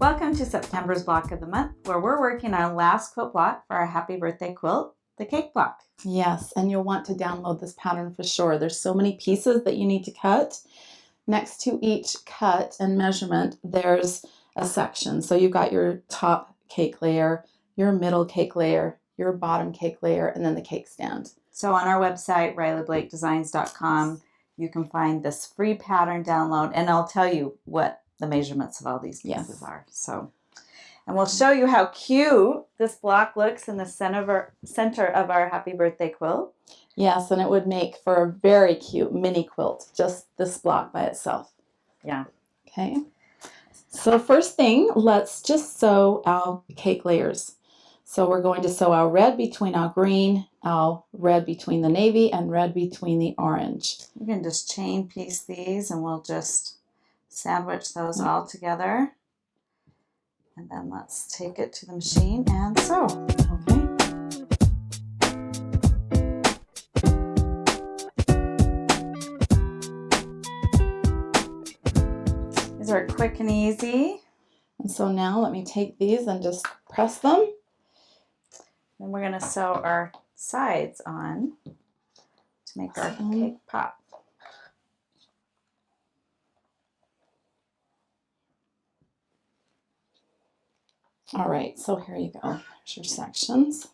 Welcome to September's block of the month, where we're working on last quilt block for our happy birthday quilt, the cake block. Yes, and you'll want to download this pattern for sure. There's so many pieces that you need to cut. Next to each cut and measurement, there's a section. So you've got your top cake layer, your middle cake layer, your bottom cake layer, and then the cake stand. So on our website, RileyBlakeDesigns.com, you can find this free pattern download, and I'll tell you what the measurements of all these pieces are. So, and we'll show you how cute this block looks in the center of our happy birthday quilt. Yes, and it would make for a very cute mini quilt, just this block by itself. Yeah. Okay. So first thing, let's just sew our cake layers. So we're going to sew our red between our green, our red between the navy, and red between the orange. You can just chain piece these, and we'll just sandwich those all together. And then let's take it to the machine and sew. Okay. These are quick and easy. And so now let me take these and just press them. Then we're going to sew our sides on to make our cake pop. All right, so here you go. Here's your sections.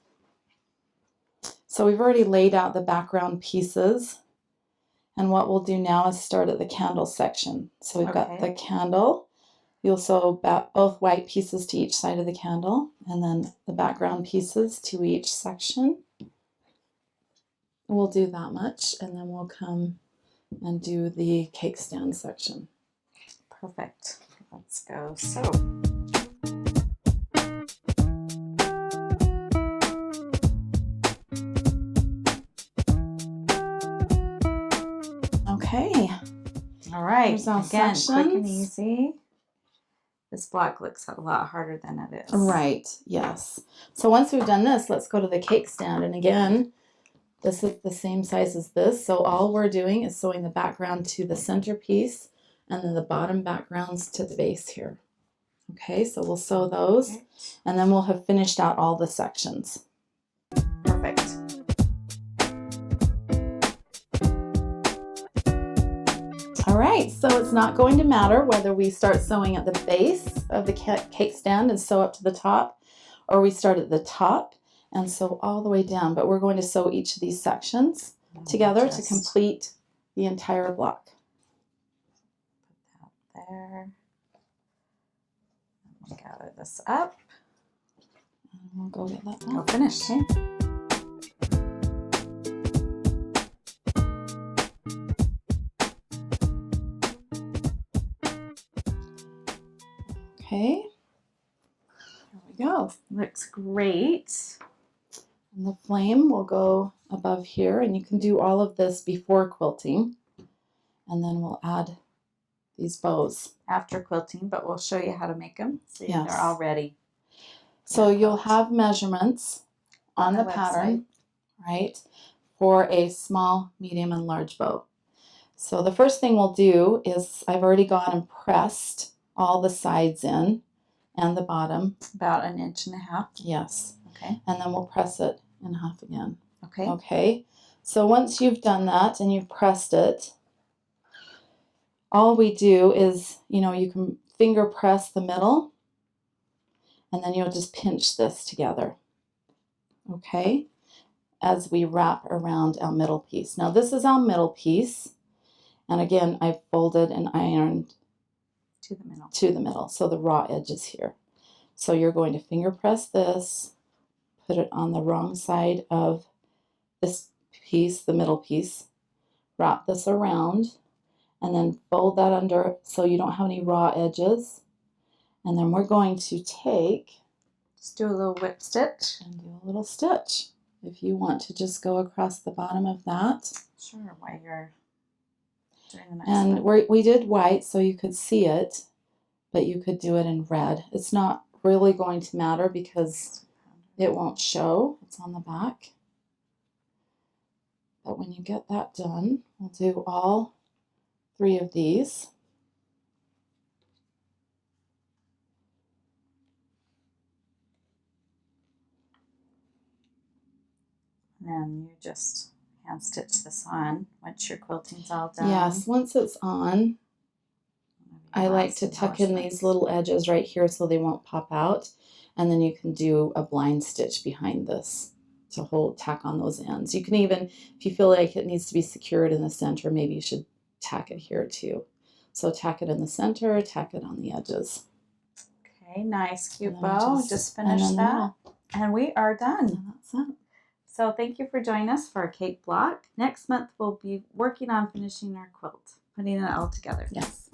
So we've already laid out the background pieces. And what we'll do now is start at the candle section. So we've got the candle. You'll sew both white pieces to each side of the candle, and then the background pieces to each section. We'll do that much, and then we'll come and do the cake stand section. Perfect. Let's go sew. Okay. All right. Again, sections. Quick and easy. This block looks a lot harder than it is. Right, yes. So once we've done this, let's go to the cake stand. And again, this is the same size as this. So all we're doing is sewing the background to the centerpiece and then the bottom backgrounds to the base here. Okay, so we'll sew those and then we'll have finished out all the sections. Perfect. All right, so it's not going to matter whether we start sewing at the base of the cake stand and sew up to the top, or we start at the top and sew all the way down, but we're going to sew each of these sections together to complete the entire block. Put that there. We'll gather this up. And we'll go get that I'll finish. Okay. Okay, there we go. Looks great. And the flame will go above here, and you can do all of this before quilting. And then we'll add these bows. After quilting, but we'll show you how to make them so they're all ready. So you'll have measurements on the pattern, right, for a small, medium, and large bow. So the first thing we'll do is I've already gone and pressed all the sides in and the bottom. About 1.5 inches. Yes. Okay. And then we'll press it in half again. Okay. Okay. So once you've done that and you've pressed it, all we do is, you can finger press the middle and then you'll just pinch this together. Okay. As we wrap around our middle piece. Now this is our middle piece. And again, I've folded and ironed to the middle, so the raw edge is here. So you're going to finger press this, put it on the wrong side of this piece, the middle piece, wrap this around, and then fold that under so you don't have any raw edges. And then we're going to just do a little whip stitch. And do a little stitch. If you want to just go across the bottom of that. Sure, while you're doing the next one. And we did white so you could see it, but you could do it in red. It's not really going to matter because it won't show. It's on the back. But when you get that done, we'll do all 3 of these. And then you just hand stitch this on once your quilting's all done. Yes, once it's on, I like to tuck in these little edges right here so they won't pop out. And then you can do a blind stitch behind this to tack on those ends. You can even, if you feel like it needs to be secured in the center, maybe you should tack it here too. So tack it in the center, tack it on the edges. Okay, nice, cute bow. Just finish that. And we are done. And that's it. So thank you for joining us for a cake block. Next month, we'll be working on finishing our quilt, putting it all together. Yes.